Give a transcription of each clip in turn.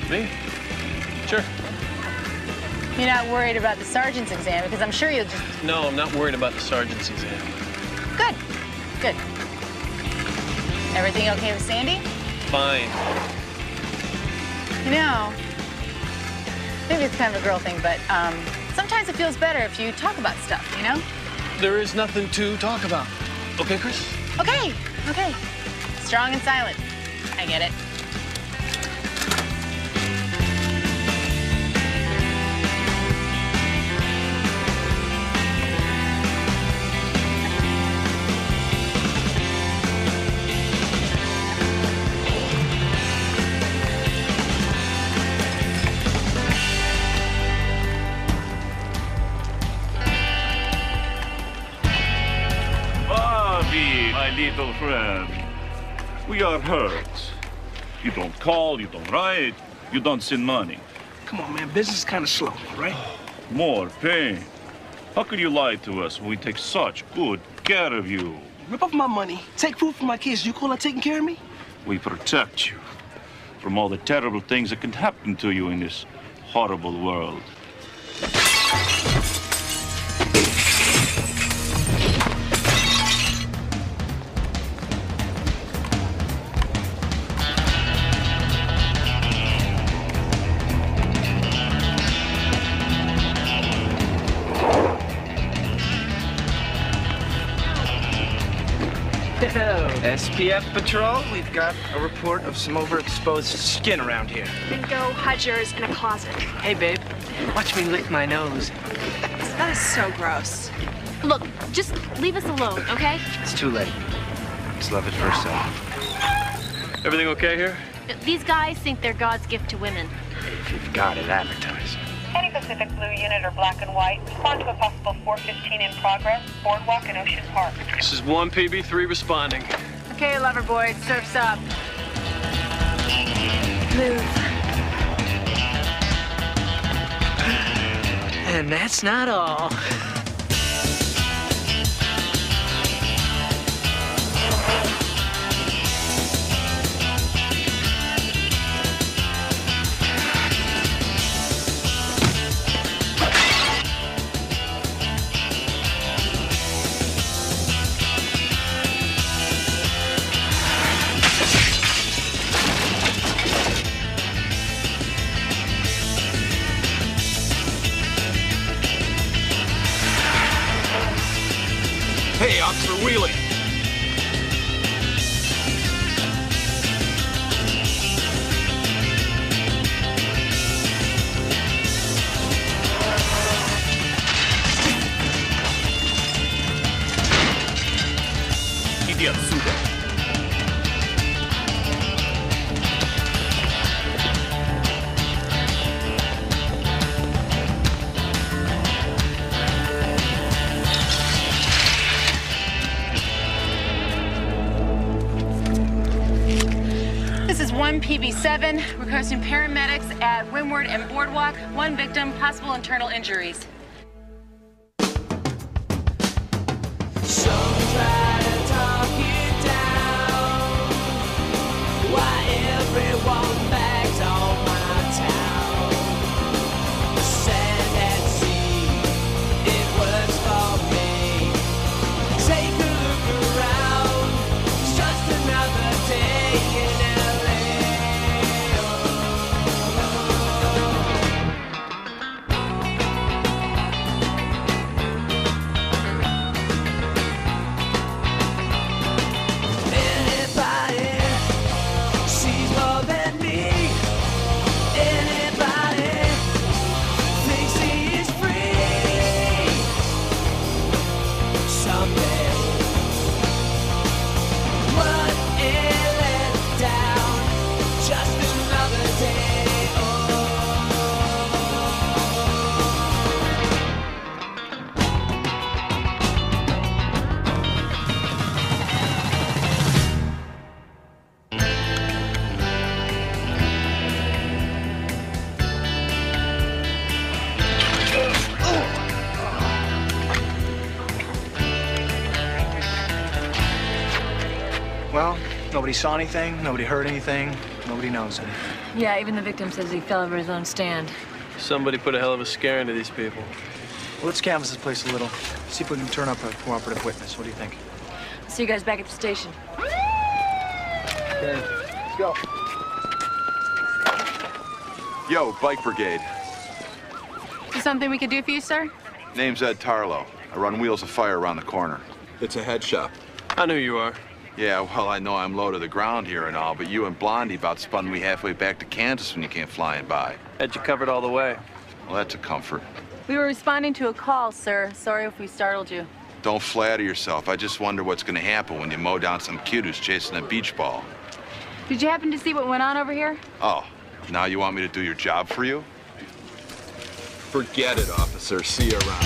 Me? Sure. You're not worried about the sergeant's exam, because I'm sure you'll just... No, I'm not worried about the sergeant's exam. Good. Good. Everything okay with Sandy? Fine. You know, maybe it's kind of a girl thing, but sometimes it feels better if you talk about stuff, you know? There is nothing to talk about. Okay, Chris? Okay, okay. Strong and silent. I get it. My little friend, we are hurt. You don't call, you don't write, you don't send money. Come on, man, business is kind of slow, all right? More pain. How could you lie to us when we take such good care of you? Rip off my money, take food from my kids. You call that taking care of me? We protect you from all the terrible things that can happen to you in this horrible world. SPF Patrol, we've got a report of some overexposed skin around here. Then go hide yours in a closet. Hey, babe, watch me lick my nose. That is so gross. Look, just leave us alone, okay? It's too late. It's love at first sight. Everything okay here? These guys think they're God's gift to women. If you've got it, advertise. Any Pacific Blue unit or black and white, respond to a possible 415 in progress, Boardwalk and Ocean Park. This is 1 PB3 responding. Okay, lover boy, surf's up. Move. And that's not all. Hey, Officer Wheeling. Иди отсюда. This is 1 PB7, requesting paramedics at Windward and Boardwalk. 1 victim, possible internal injuries. Some try to talk you down. Why everyone bags on my town? Sand and sea, it works for me. Take a look around, it's just another day in LA. Anybody sees more than me. Anybody thinks he is free. Someday, what a letdown. Just another day. Oh. Well, nobody saw anything, nobody heard anything. Nobody knows him. Yeah, even the victim says he fell over his own stand. Somebody put a hell of a scare into these people. Well, let's canvass this place a little. See if we can turn up a cooperative witness. What do you think? I'll see you guys back at the station. Okay, let's go. Yo, Bike Brigade. Is there something we could do for you, sir? Name's Ed Tarlow. I run Wheels of Fire around the corner. It's a head shop. I know who you are. Yeah, well, I know I'm low to the ground here and all, but you and Blondie about spun me halfway back to Kansas when you came flying by. Had you covered all the way. Well, that's a comfort. We were responding to a call, sir. Sorry if we startled you. Don't flatter yourself. I just wonder what's gonna happen when you mow down some kid who's chasing a beach ball. Did you happen to see what went on over here? Oh, now you want me to do your job for you? Forget it, officer. See you around.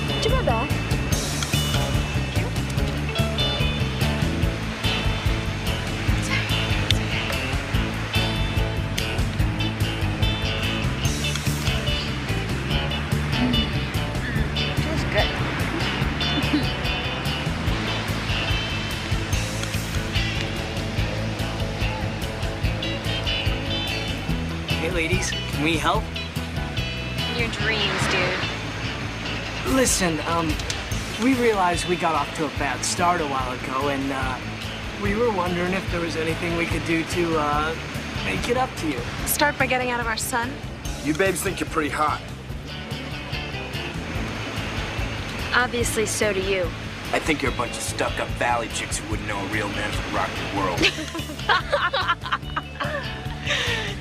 Did you go back? Hey, ladies, can we help? Your dreams, dude. Listen, we realized we got off to a bad start a while ago, and, we were wondering if there was anything we could do to, make it up to you. Start by getting out of our sun. You babes think you're pretty hot. Obviously, so do you. I think you're a bunch of stuck-up valley chicks who wouldn't know a real man could rock the world.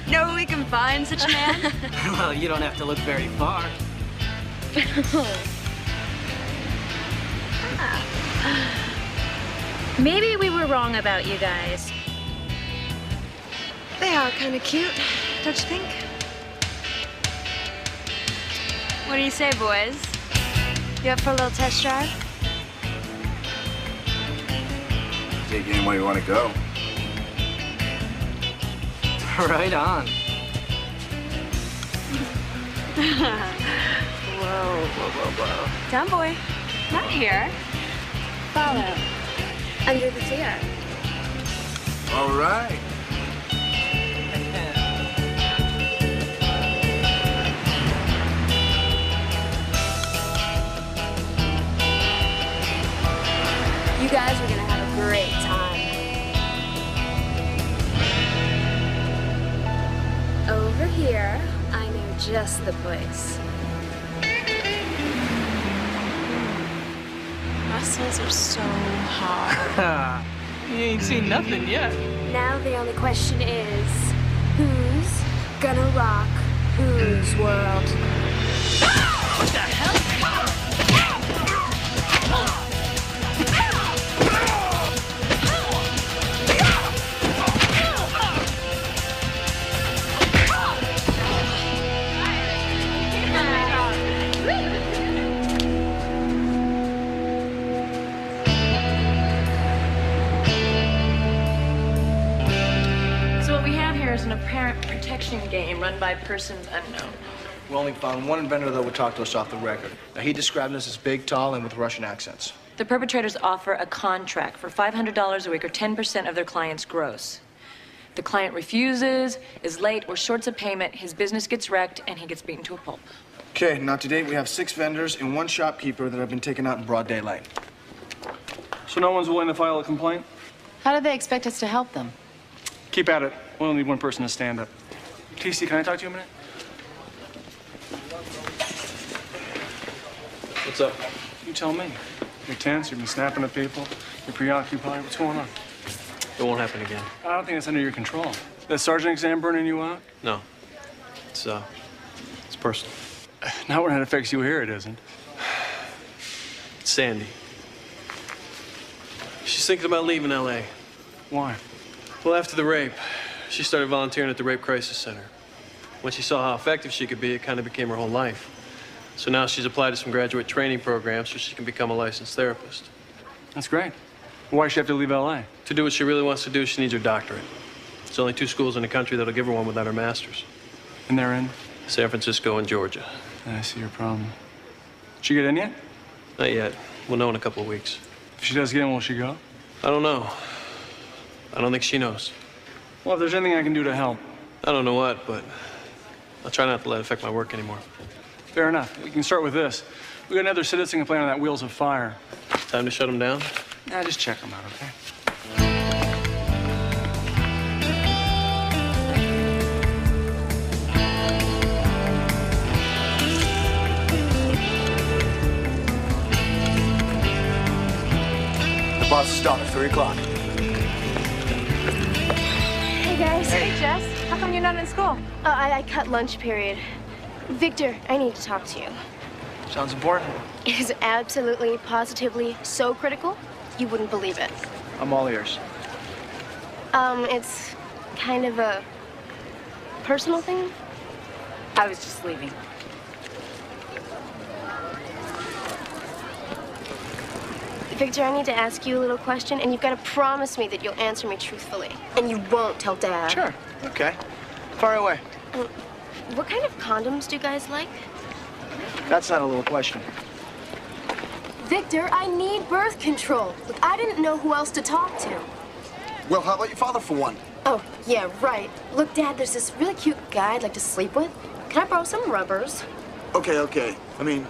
Know where we can find such a man? Well, you don't have to look very far. Maybe we were wrong about you guys. They are kind of cute, don't you think? What do you say, boys? You up for a little test drive? Take you anywhere you want to go. Right on. Whoa. Down, boy. Not here. Follow. Under the chair. All right. You guys are gonna have a great time. Over here, I know just the place. Muscles are so hard. You ain't seen nothing yet. Now the only question is, who's gonna rock whose world? What the hell? There's an apparent protection game run by persons unknown. We only found one inventor that would talk to us off the record. Now, he described us as big, tall, and with Russian accents. The perpetrators offer a contract for $500 a week or 10% of their client's gross. The client refuses, is late, or shorts a payment, his business gets wrecked, and he gets beaten to a pulp. Okay, now to date, we have 6 vendors and 1 shopkeeper that have been taken out in broad daylight. So no one's willing to file a complaint? How do they expect us to help them? Keep at it. We only need one person to stand up. TC, can I talk to you a minute? What's up? You tell me. You're tense, you've been snapping at people, you're preoccupied. What's going on? It won't happen again. I don't think it's under your control. That sergeant exam burning you out? No. It's personal. Not when it affects you here, it isn't. It's Sandy. She's thinking about leaving L.A. Why? Well, after the rape, she started volunteering at the Rape Crisis Center. When she saw how effective she could be, it kind of became her whole life. So now she's applied to some graduate training programs so she can become a licensed therapist. That's great. Why does she have to leave L.A.? To do what she really wants to do, she needs her doctorate. There's only 2 schools in the country that'll give her one without her master's. And they're in? San Francisco and Georgia. I see your problem. She get in yet? Not yet. We'll know in a couple of weeks. If she does get in, will she go? I don't know. I don't think she knows. Well, if there's anything I can do to help. I don't know what, but I'll try not to let it affect my work anymore. Fair enough. We can start with this. We got another citizen complaint on that Wheels of Fire. Time to shut him down? Nah, just check them out, okay? The boss is done at 3 o'clock. Hey, guys. Hey, Jess. How come you're not in school? I cut lunch period. Victor, I need to talk to you. Sounds important. It is absolutely, positively so critical, you wouldn't believe it. I'm all ears. It's kind of a personal thing. I was just leaving. Victor, I need to ask you a little question, and you've got to promise me that you'll answer me truthfully. And you won't tell Dad. Sure. Okay. Fire away. What kind of condoms do you guys like? That's not a little question. Victor, I need birth control. Look, I didn't know who else to talk to. Well, how about your father for one? Oh, yeah, right. Look, Dad, there's this really cute guy I'd like to sleep with. Can I borrow some rubbers? Okay. I mean,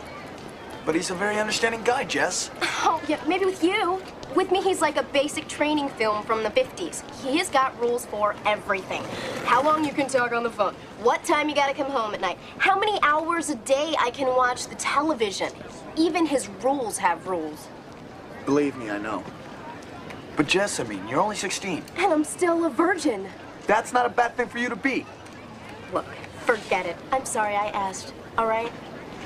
but he's a very understanding guy, Jess. Oh, yeah, maybe with you. With me, he's like a basic training film from the 50s. He has got rules for everything. How long you can talk on the phone, what time you gotta come home at night, how many hours a day I can watch the television. Even his rules have rules. Believe me, I know. But Jess, I mean, you're only 16. And I'm still a virgin. That's not a bad thing for you to be. Look, forget it. I'm sorry I asked, all right?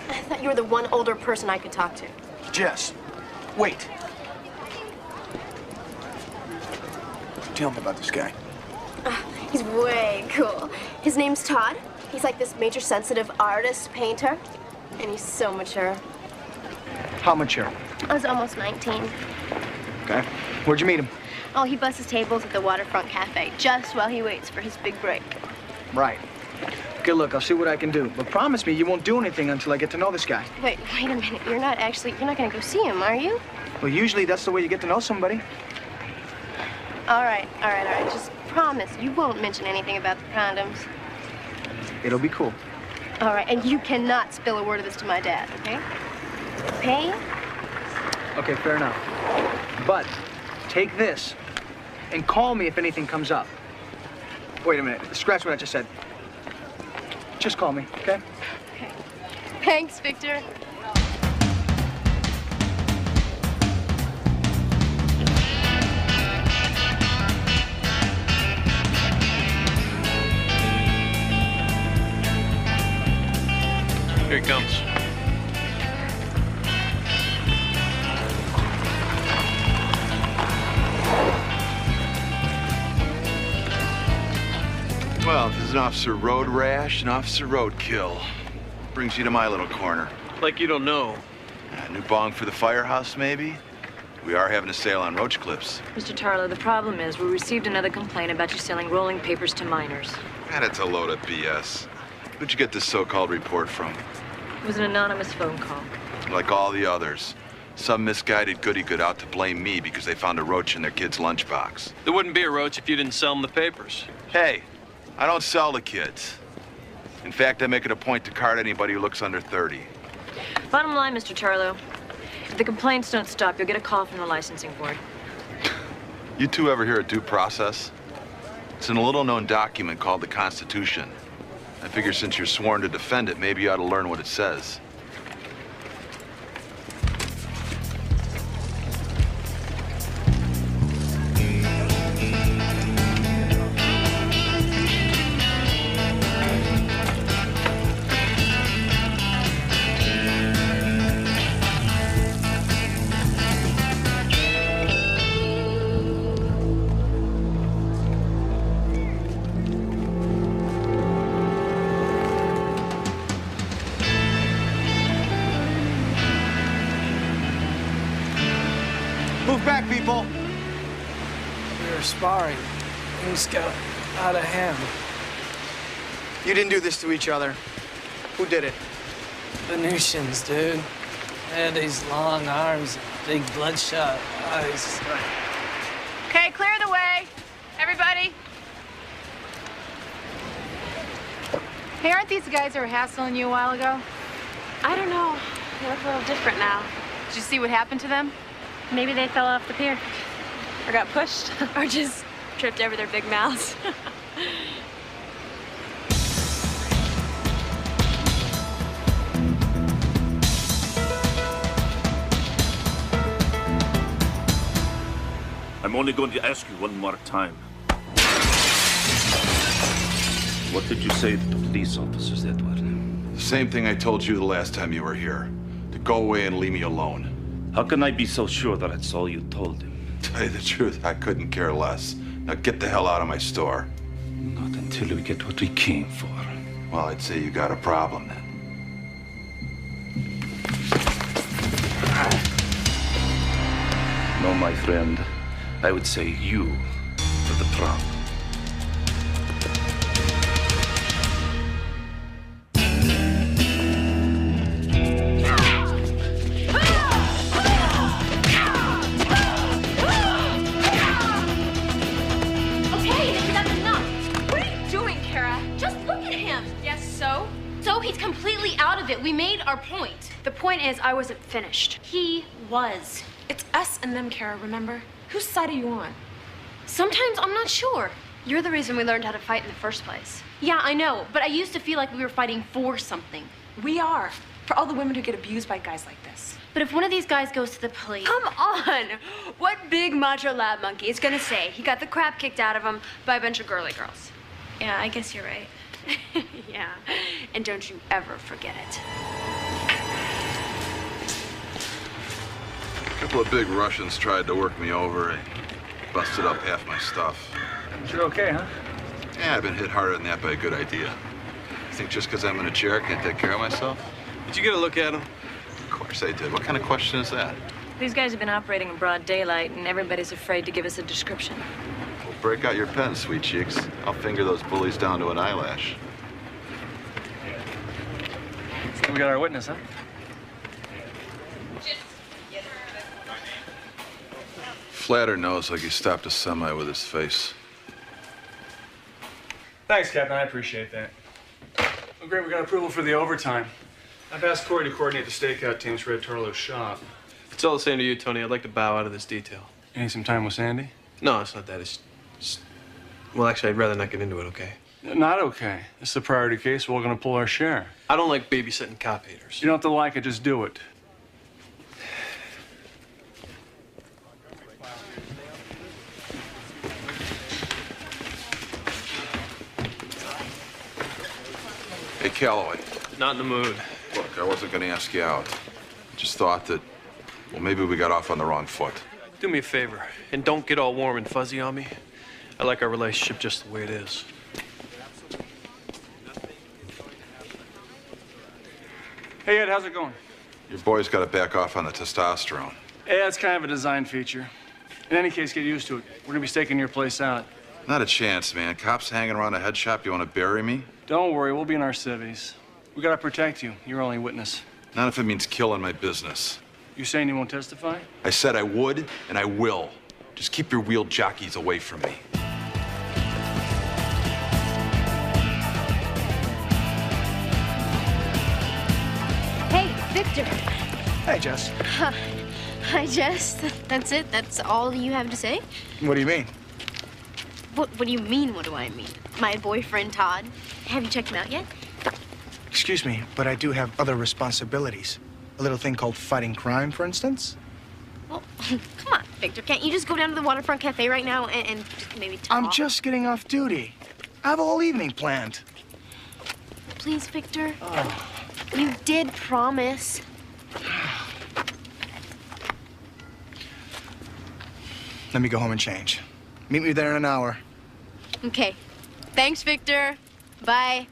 I thought you were the one older person I could talk to. Jess, wait. Tell me about this guy. He's way cool. His name's Todd. He's like this major sensitive artist, painter. And he's so mature. How mature? I was almost 19. Okay. Where'd you meet him? Oh, he busts his tables at the Waterfront Cafe just while he waits for his big break. Right. Okay, look, I'll see what I can do. But promise me you won't do anything until I get to know this guy. Wait a minute. You're not gonna go see him, are you? Well, usually that's the way you get to know somebody. All right. Just promise you won't mention anything about the condoms. It'll be cool. All right, and you cannot spill a word of this to my dad, okay? Okay? Okay, fair enough. But take this and call me if anything comes up. Wait a minute. Scratch what I just said. Just call me, okay? Okay. Thanks, Victor. Here he comes. Well, if there's an officer road rash, an officer roadkill. Brings you to my little corner. Like you don't know. New bong for the firehouse, maybe? We are having a sale on roach clips. Mr. Tarlow, the problem is we received another complaint about you selling rolling papers to minors. Man, it's a load of BS. Who'd you get this so-called report from? It was an anonymous phone call. Like all the others. Some misguided goody-good out to blame me because they found a roach in their kid's lunchbox. There wouldn't be a roach if you didn't sell them the papers. Hey, I don't sell to kids. In fact, I make it a point to card anybody who looks under 30. Bottom line, Mr. Tarlow, if the complaints don't stop, you'll get a call from the licensing board. You two ever hear of due process? It's in a little-known document called the Constitution. I figure since you're sworn to defend it, maybe you ought to learn what it says. Move back, people. We were sparring. Things got out of hand. You didn't do this to each other. Who did it? Venusians, dude. And these long arms, big bloodshot eyes. Okay, clear the way. Everybody. Hey, aren't these the guys that were hassling you a while ago? I don't know. They look a little different now. Did you see what happened to them? Maybe they fell off the pier. Or got pushed. Or just tripped over their big mouths. I'm only going to ask you one more time. What did you say to the police officers, Edward? The same thing I told you the last time you were here. To go away and leave me alone. How can I be so sure that that's all you told him? Tell you the truth, I couldn't care less. Now get the hell out of my store. Not until we get what we came for. Well, I'd say you got a problem then. No, my friend. I would say you are the problem. So he's completely out of it. We made our point. The point is, I wasn't finished. He was. It's us and them, Kara, remember? Whose side are you on? Sometimes I'm not sure. You're the reason we learned how to fight in the first place. Yeah, I know, but I used to feel like we were fighting for something. We are. For all the women who get abused by guys like this. But if one of these guys goes to the police... Come on! What big macho lab monkey is gonna say he got the crap kicked out of him by a bunch of girly girls? Yeah, I guess you're right. Yeah, and don't you ever forget it. A couple of big Russians tried to work me over and busted up half my stuff. But you're okay, huh? Yeah, I've been hit harder than that by a good idea. You think just because I'm in a chair I can't take care of myself? Did you get a look at him? Of course I did. What kind of question is that? These guys have been operating in broad daylight, and everybody's afraid to give us a description. Well, break out your pen, sweet cheeks. I'll finger those bullies down to an eyelash. So we got our witness, huh? Flatter nose like he stopped a semi with his face. Thanks, Captain. I appreciate that. Oh, great. We got approval for the overtime. I've asked Corey to coordinate the stakeout teams for Ed Torlo's shop. If it's all the same to you, Tony, I'd like to bow out of this detail. You need some time with Sandy? No, it's not that. It's well, actually, I'd rather not get into it, okay? Not okay. This is a priority case. We're going to pull our share. I don't like babysitting cop haters. You don't have to like it. Just do it. Hey, Calloway. Not in the mood. Look, I wasn't going to ask you out. I just thought that, well, maybe we got off on the wrong foot. Do me a favor, and don't get all warm and fuzzy on me. I like our relationship just the way it is. Hey, Ed, how's it going? Your boy's got to back off on the testosterone. Yeah, it's kind of a design feature. In any case, get used to it. We're going to be staking your place out. Not a chance, man. Cops hanging around a head shop. You want to bury me? Don't worry, we'll be in our civvies. We got to protect you. You're our only witness. Not if it means killing my business. You saying you won't testify? I said I would, and I will. Just keep your wheel jockeys away from me. Hey, Victor. Hey, Jess. Hi, Jess. That's it? That's all you have to say? What do you mean? What do you mean, what do I mean? My boyfriend, Todd. Have you checked him out yet? Excuse me, but I do have other responsibilities. A little thing called fighting crime, for instance. Well, come on, Victor. Can't you just go down to the Waterfront Cafe right now and just maybe talk? I'm just getting off duty. I have a whole evening planned. Please, Victor. Oh. You did promise. Let me go home and change. Meet me there in an hour. Okay. Thanks, Victor. Bye.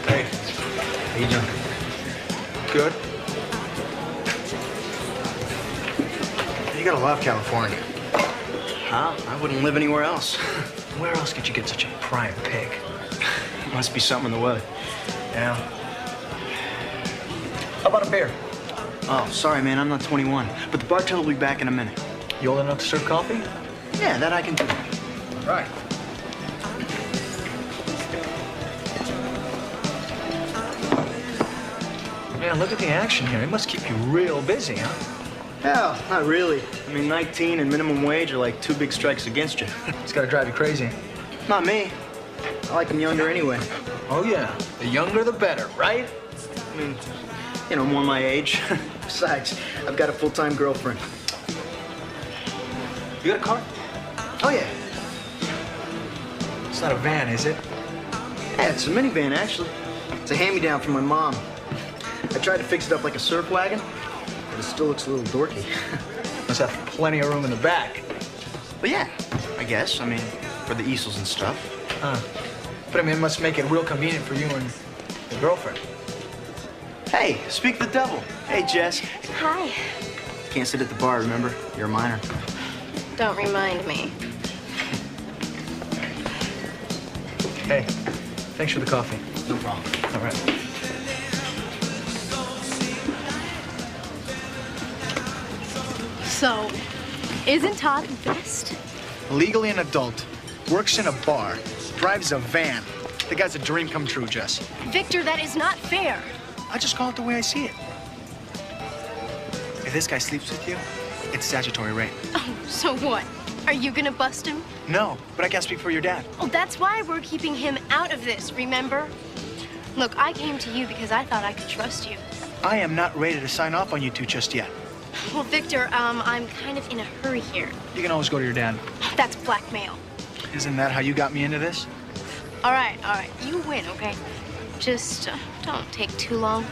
Hey, how you doing? Good. You gotta love California. Huh? I wouldn't live anywhere else. Where else could you get such a prime pig? Must be something in the weather. Yeah. How about a beer? Oh, sorry, man. I'm not 21. But the bartender will be back in a minute. You old enough to serve coffee? Yeah, that I can do. Right. Man, look at the action here. It must keep you real busy, huh? Hell, not really. I mean, 19 and minimum wage are like 2 big strikes against you. It's gotta drive you crazy. Not me. I like them younger anyway. Oh, yeah. The younger, the better, right? I mean, you know, more my age. Besides, I've got a full-time girlfriend. You got a car? Oh, yeah. It's not a van, is it? Yeah, it's a minivan, actually. It's a hand-me-down from my mom. I tried to fix it up like a surf wagon, but it still looks a little dorky. Must have plenty of room in the back. But yeah, I guess. I mean, for the easels and stuff. But I mean, it must make it real convenient for you and your girlfriend. Hey, speak the devil. Hey, Jess. Hi. Can't sit at the bar, remember? You're a minor. Don't remind me. Hey, thanks for the coffee. No problem. All right. So, isn't Todd the best? Legally an adult, works in a bar, drives a van. The guy's a dream come true, Jess. Victor, that is not fair. I just call it the way I see it. If this guy sleeps with you, it's statutory rape. Oh, so what? Are you gonna bust him? No, but I can't speak for your dad. Oh, that's why we're keeping him out of this, remember? Look, I came to you because I thought I could trust you. I am not ready to sign off on you two just yet. Well, Victor, I'm kind of in a hurry here. You can always go to your dad. That's blackmail. Isn't that how you got me into this? All right. You win, okay? Just don't take too long.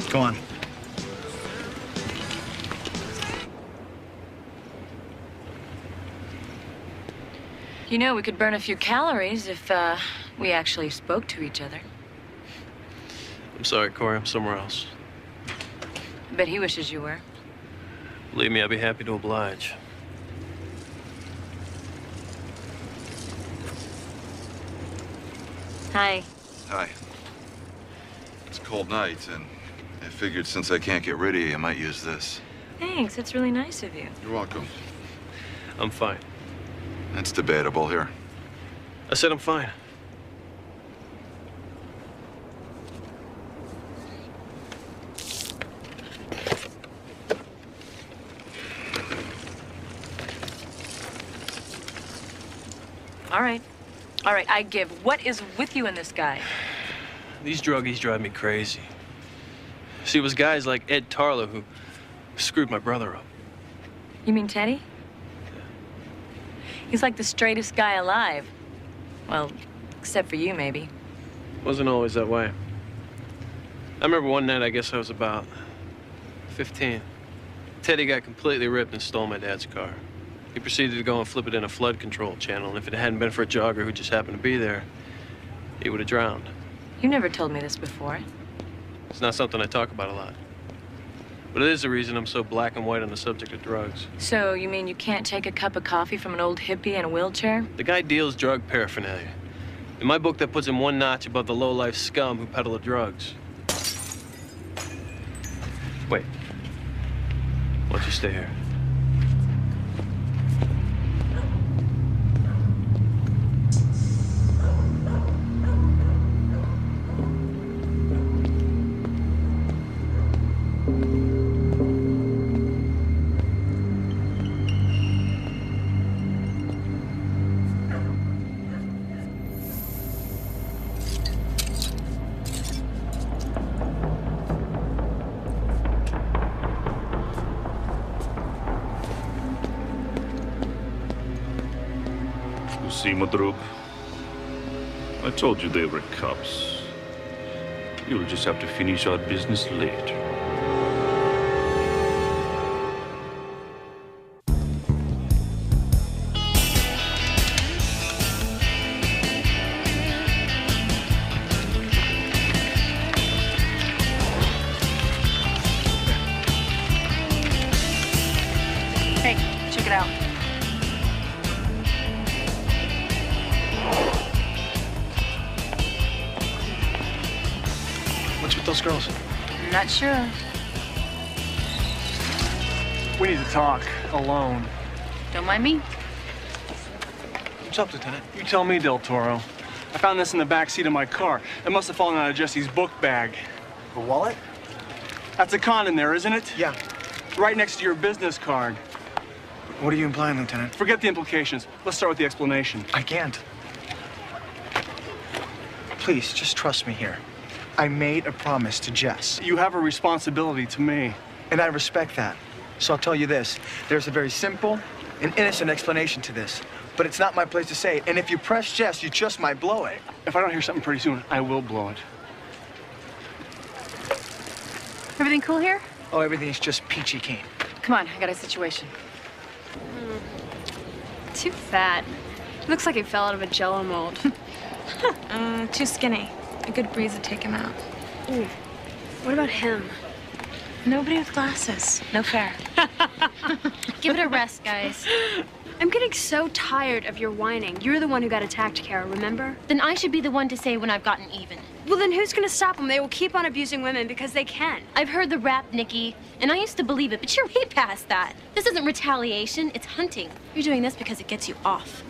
Go on. You know, we could burn a few calories if we actually spoke to each other. I'm sorry, Corey. I'm somewhere else. I bet he wishes you were. Believe me, I'd be happy to oblige. Hi. Hi. It's a cold night, and I figured since I can't get rid of you, I might use this. Thanks. That's really nice of you. You're welcome. I'm fine. That's debatable here. I said I'm fine. All right, I give. What is with you and this guy? These druggies drive me crazy. See, it was guys like Ed Tarlow who screwed my brother up. You mean Teddy? He's like the straightest guy alive. Well, except for you, maybe. Wasn't always that way. I remember one night, I guess I was about 15. Teddy got completely ripped and stole my dad's car. He proceeded to go and flip it in a flood control channel, and if it hadn't been for a jogger who just happened to be there, he would have drowned. You never told me this before. It's not something I talk about a lot. But it is the reason I'm so black and white on the subject of drugs. So, you mean you can't take a cup of coffee from an old hippie in a wheelchair? The guy deals drug paraphernalia. In my book, that puts him one notch above the low-life scum who peddle the drugs. Wait. Why don't you stay here? See, Madrug, I told you they were cops. You'll just have to finish our business later. Hey, did you it out. What's with those girls? I'm not sure. We need to talk alone. Don't mind me. What's up, Lieutenant? You tell me, Del Toro. I found this in the back seat of my car. It must have fallen out of Jesse's book bag. A wallet? That's a con in there, isn't it? Yeah. Right next to your business card. What are you implying, Lieutenant? Forget the implications. Let's start with the explanation. I can't. Please, just trust me here. I made a promise to Jess. You have a responsibility to me. And I respect that. So I'll tell you this. There's a very simple and innocent explanation to this. But it's not my place to say it. And if you press Jess, you just might blow it. If I don't hear something pretty soon, I will blow it. Everything cool here? Oh, everything's just peachy keen. Come on, I got a situation. Too fat. Looks like he fell out of a Jell-O mold. Too skinny. A good breeze would take him out. Ooh. What about him? Nobody with glasses. No fair. Give it a rest, guys. I'm getting so tired of your whining. You're the one who got attacked, Kara, remember? Then I should be the one to say when I've gotten even. Well, then who's gonna stop them? They will keep on abusing women because they can. I've heard the rap, Nikki, and I used to believe it, but you're way past that. This isn't retaliation, it's hunting. You're doing this because it gets you off.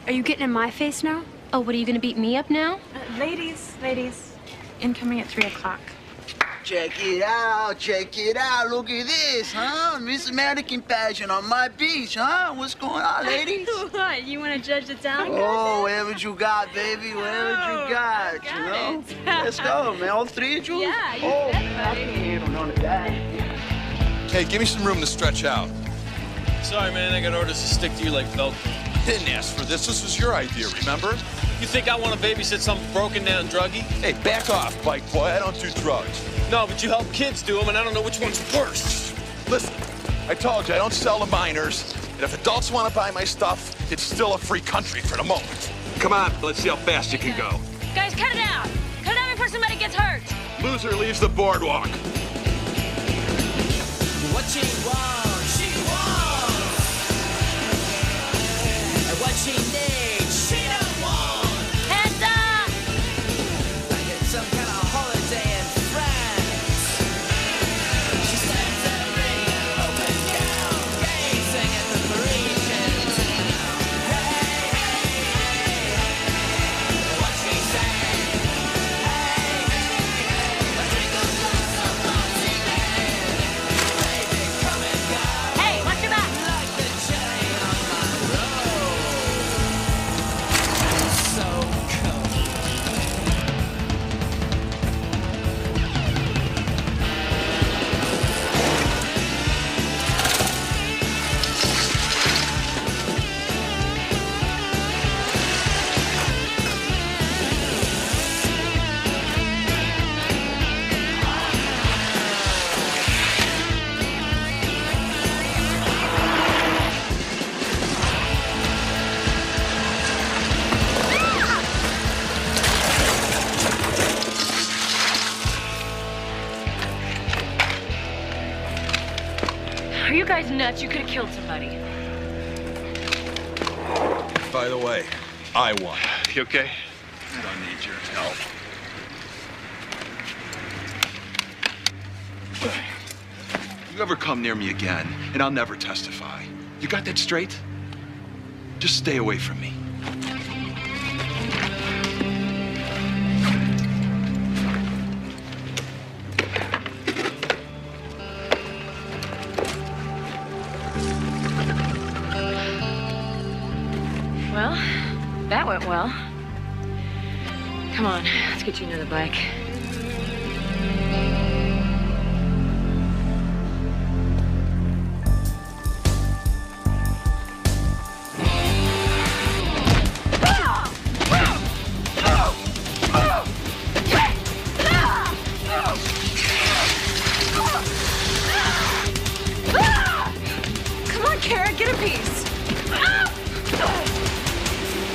Are you getting in my face now? Oh, what, are you gonna beat me up now? Ladies, incoming at 3 o'clock. Check it out, look at this, huh? Miss American Pageant on my beach, huh? What's going on, ladies? What, you wanna judge the talent Oh, whatever you got, baby, whatever you got, you know? Let's go, man, all three of you? Yeah, you oh, bet, buddy. I can handle none of that. Hey, give me some room to stretch out. Sorry, man, I got orders to stick to you like Velcro. Didn't ask for this. This was your idea, remember? You think I want to babysit some broken down druggie? Hey, back off, bike boy. I don't do drugs. No, but you help kids do them, and I don't know which one's worse. Listen, I told you I don't sell to minors, and if adults want to buy my stuff, it's still a free country for the moment. Come on, let's see how fast you can go. Guys, cut it out. Cut it out before somebody gets hurt. Loser leaves the boardwalk. What she wants, she wants. And what she needs, she don't want. Hands up! Like it's some kind of holiday in France. She stands there ring, open gown, gazing at the Parisians. Hey, hey, hey, what she saying? Hey, a drink of love, some fancy man. Baby, come and go. Hey, watch your back. Like the cherry on my rose. So cold. Are you guys nuts? You could have killed somebody. By the way, I won. You okay? I don't need your help. You ever come near me again, and I'll never testify. You got that straight? Just stay away from me. Well, that went well. Come on, let's get you another bike. Come on, Kara, get a piece.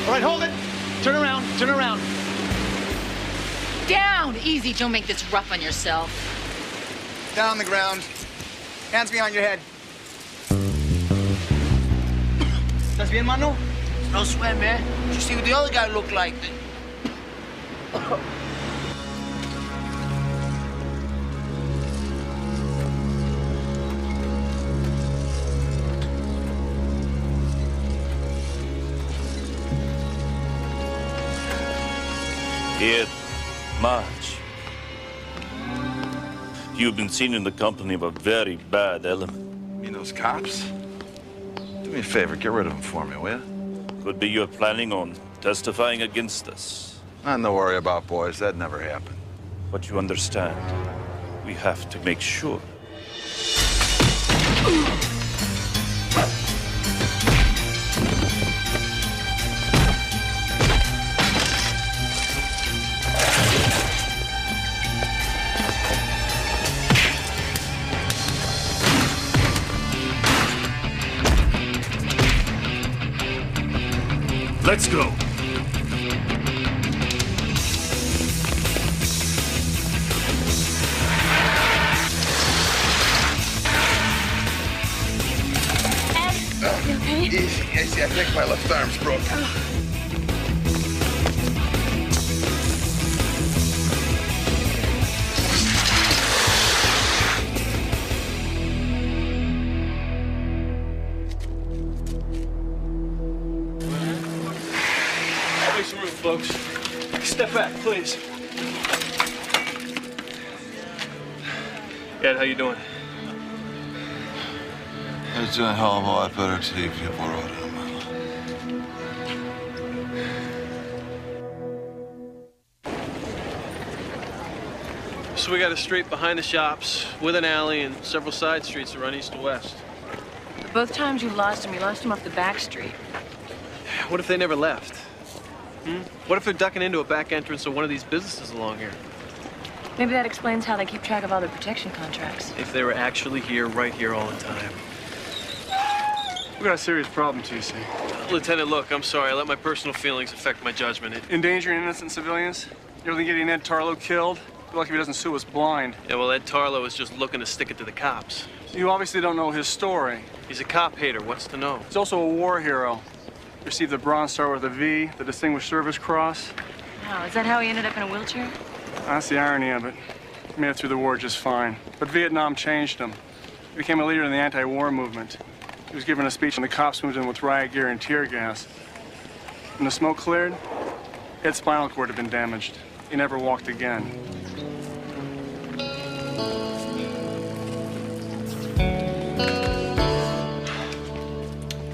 All right, hold it. Turn around, turn around. Down! Easy, don't make this rough on yourself. Down on the ground. Hands behind your head. ¿Estás bien, mano? No sweat, man. You see what the other guy looked like? It much. You've been seen in the company of a very bad element. You mean those cops? Do me a favor, get rid of them for me, will you? Could be you're planning on testifying against us. Nothing to worry about, boys. That never happened. But you understand, we have to make sure. Let's go. Easy. I think my left arm's broken. Make some room, folks. Step back, please. Ed, how you doing? It's doing a hell of a lot better today if you borrowed it. So we got a street behind the shops with an alley and several side streets that run east to west. Both times you lost him off the back street. What if they never left? What if they're ducking into a back entrance of one of these businesses along here? Maybe that explains how they keep track of all their protection contracts. If they were actually here, right here all the time. We got a serious problem, TC. Lieutenant, look, I'm sorry. I let my personal feelings affect my judgment. Endangering innocent civilians? You're only getting Ed Tarlow killed? You're lucky if he doesn't sue us blind. Yeah, well, Ed Tarlow is just looking to stick it to the cops. You obviously don't know his story. He's a cop hater. What's to know? He's also a war hero. Received the Bronze Star with a V, the Distinguished Service Cross. Wow, is that how he ended up in a wheelchair? That's the irony of it. He made it through the war just fine. But Vietnam changed him. He became a leader in the anti-war movement. He was giving a speech when the cops moved in with riot gear and tear gas. When the smoke cleared, Ed's spinal cord had been damaged. He never walked again.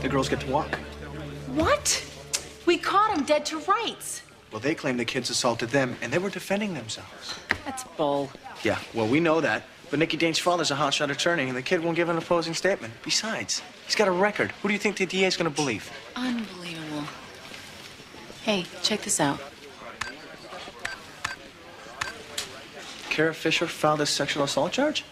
The girls get to walk. What? We caught him dead to rights. Well, they claim the kids assaulted them, and they were defending themselves. That's bull. Yeah, well, we know that. But Nicky Dane's father's a hotshot attorney, and the kid won't give an opposing statement. Besides, he's got a record. Who do you think the DA's gonna believe? Unbelievable. Hey, check this out. Kara Fisher filed a sexual assault charge?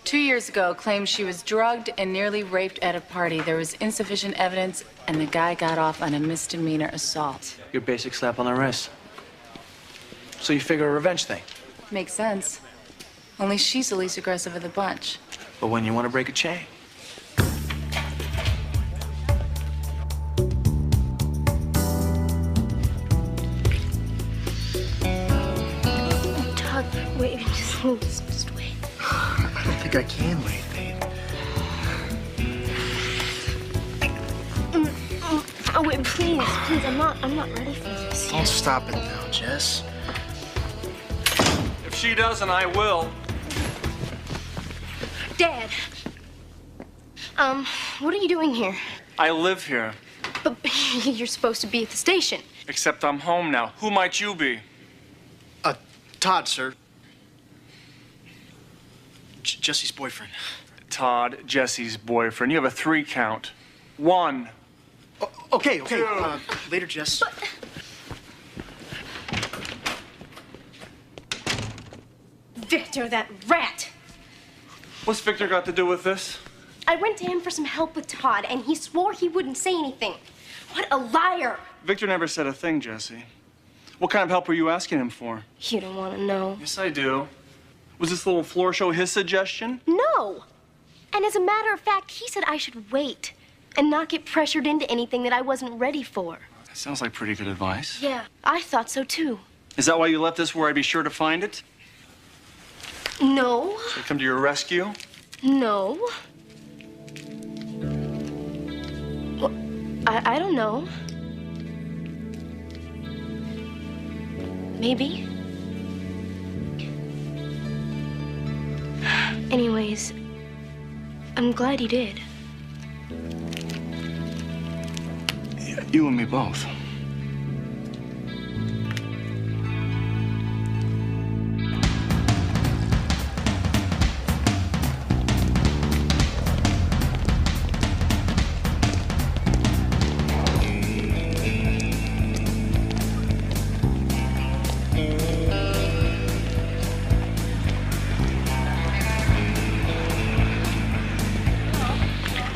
2 years ago, claimed she was drugged and nearly raped at a party. There was insufficient evidence, and the guy got off on a misdemeanor assault. Your basic slap on the wrist. So you figure a revenge thing? Makes sense. Only she's the least aggressive of the bunch. But when you want to break a chain. Todd, wait, just wait. I don't think I can wait, babe. Oh, wait, please, I'm not ready for this. Don't stop it now, Jess. If she doesn't, I will. Dad. What are you doing here? I live here. But you're supposed to be at the station. Except I'm home now. Who might you be? Todd, sir. Jesse's boyfriend. Todd, Jesse's boyfriend. You have a 3 count. 1. Okay. Later, Jess. Victor, that rat! What's Victor got to do with this? I went to him for some help with Todd, and he swore he wouldn't say anything. What a liar! Victor never said a thing, Jessie. What kind of help were you asking him for? You don't want to know. Yes, I do. Was this little floor show his suggestion? No! And as a matter of fact, he said I should wait. and not get pressured into anything that I wasn't ready for. That sounds like pretty good advice. Yeah, I thought so too. Is that why you left this where I'd be sure to find it? No. So I come to your rescue? No. Well, I don't know. Maybe. Anyways, I'm glad he did. You and me both.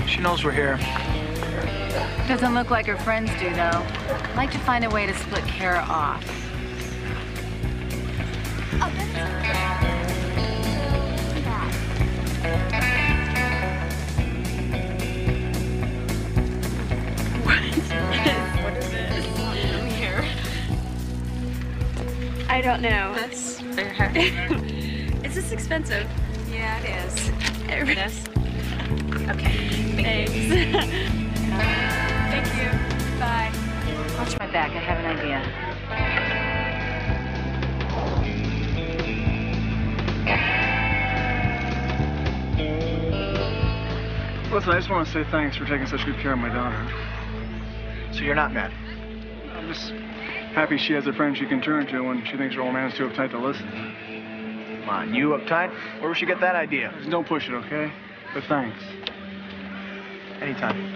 She knows we're here. Doesn't look like her friends do, though. I'd like to find a way to split Kara off. What is this? I'm here. I don't know. That's fair. Is this expensive? Yeah, it is. It is. Okay. Thanks. Thank you. Bye. Watch my back. I have an idea. Listen, I just want to say thanks for taking such good care of my daughter. So you're not mad? I'm just happy she has a friend she can turn to when she thinks her old man's too uptight to listen. Come on, you uptight? Where would she get that idea? Just don't push it, okay? But thanks. Anytime.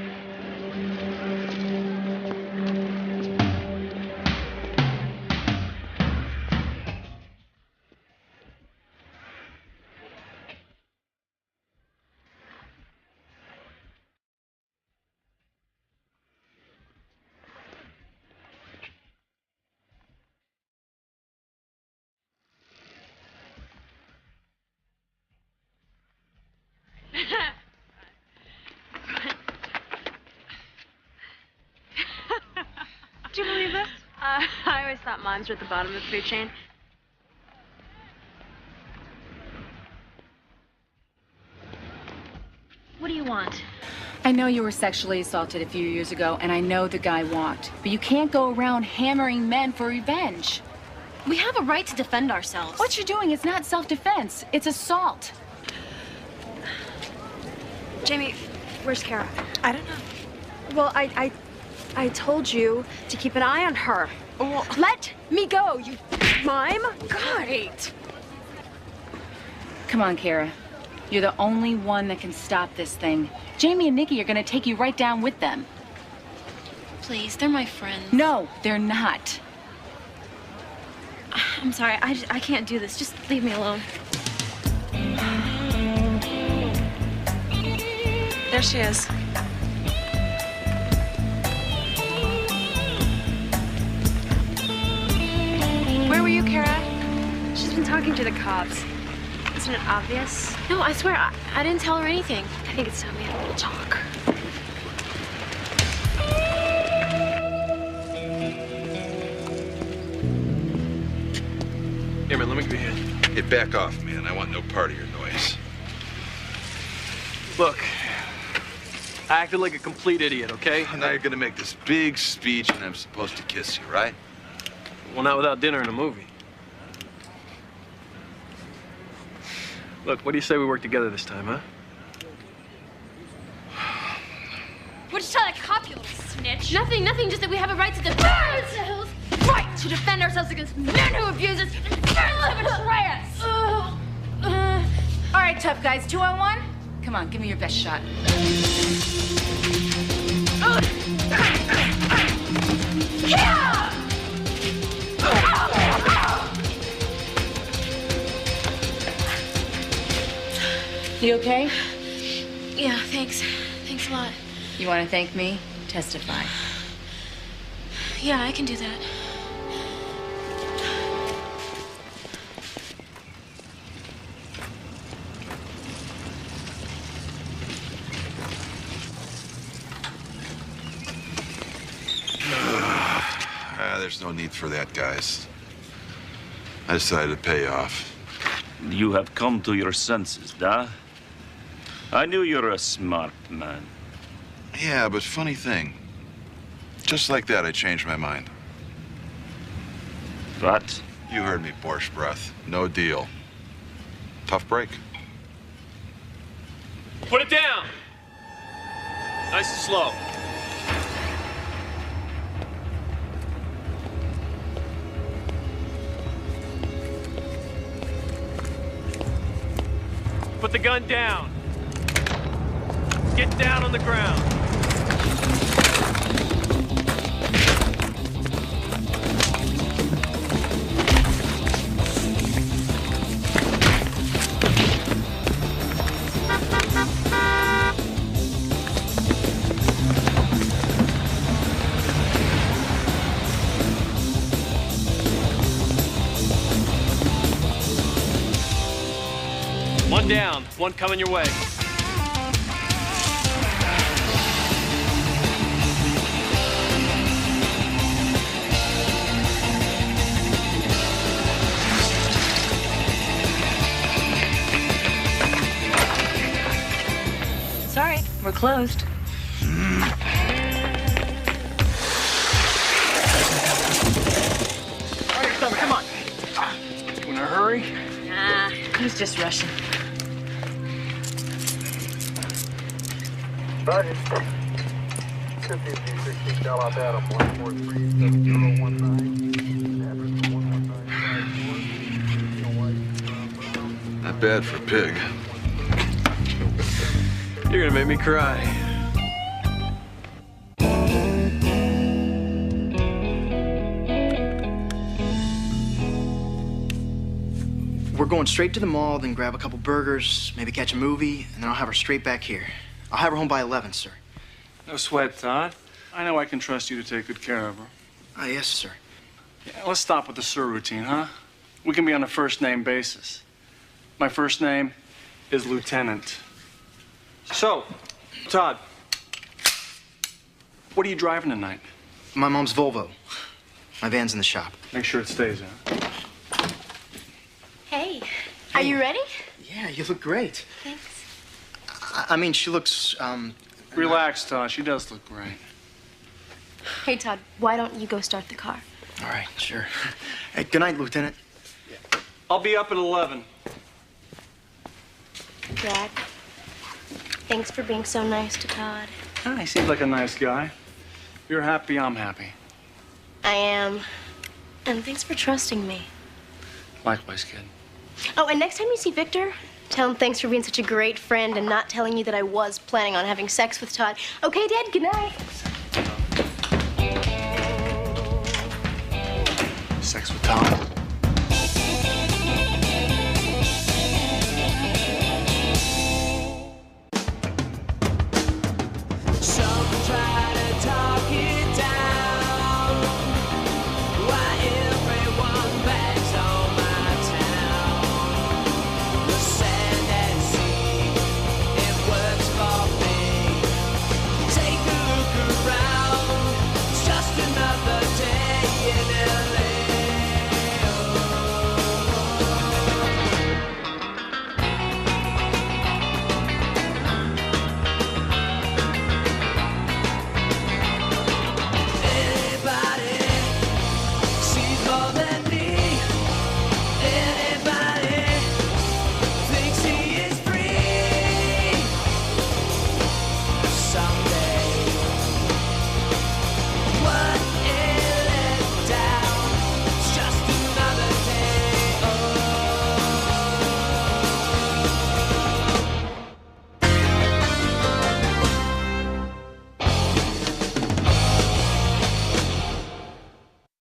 Do you believe this? I always thought moms were at the bottom of the food chain. What do you want? I know you were sexually assaulted a few years ago, and I know the guy walked. But you can't go around hammering men for revenge. We have a right to defend ourselves. What you're doing is not self-defense. It's assault. Jamie, where's Kara? I don't know. Well, I told you to keep an eye on her. Well, let me go, you mime. God. Come on, Kara. You're the only one that can stop this thing. Jamie and Nikki are gonna take you right down with them. Please, they're my friends. No, they're not. I'm sorry, I can't do this. Just leave me alone. There she is. Where were you, Kara? She's been talking to the cops. Isn't it obvious? No, I swear, I didn't tell her anything. I think it's time we had a little talk. Here, man, let me give you a hand. Hey, back off, man. I want no part of your noise. Look, I acted like a complete idiot, okay? And now you're gonna make this big speech and I'm supposed to kiss you, right? Well, not without dinner and a movie. Look, what do you say we work together this time, huh? What'd you tell that cop, you little snitch? Nothing, just that we have a right to defend ourselves. Right to defend ourselves against men who abuse us and betray us. All right, tough guys, 2-on-1? Come on, give me your best shot. You okay? Yeah, thanks. Thanks a lot. You want to thank me? Testify. Yeah, I can do that. there's no need for that, guys. I decided to pay off. You have come to your senses, da? I knew you were a smart man. Yeah, but funny thing. Just like that, I changed my mind. What? You heard me, Borscht Breath. No deal. Tough break. Put it down! Nice and slow. Put the gun down. Get down on the ground. One down, one coming your way. Sorry, we're closed. All right, Summer, come on. In a hurry? Nah, he's just rushing. Sergeant, 1516 Dallas Adam 143-7019. Not bad for a pig. You're gonna make me cry. We're going straight to the mall, then grab a couple burgers, maybe catch a movie, and then I'll have her straight back here. I'll have her home by 11, sir. No sweat, Todd. I know I can trust you to take good care of her. Ah, yes, sir. Yeah, let's stop with the sir routine, huh? We can be on a first-name basis. My first name is Lieutenant. So, Todd, what are you driving tonight? My mom's Volvo. My van's in the shop. Make sure it stays in. Hey, are you ready? Yeah, you look great. Thanks. I mean, she looks, Relax, Todd. She does look great. Hey, Todd, why don't you go start the car? All right, sure. Hey, good night, Lieutenant. I'll be up at 11. Dad, thanks for being so nice to Todd. Ah, he seems like a nice guy. You're happy, I'm happy. I am. And thanks for trusting me. Likewise, kid. Oh, and next time you see Victor, tell him thanks for being such a great friend and not telling you that I was planning on having sex with Todd. Okay, Dad, good night. Sex with Todd.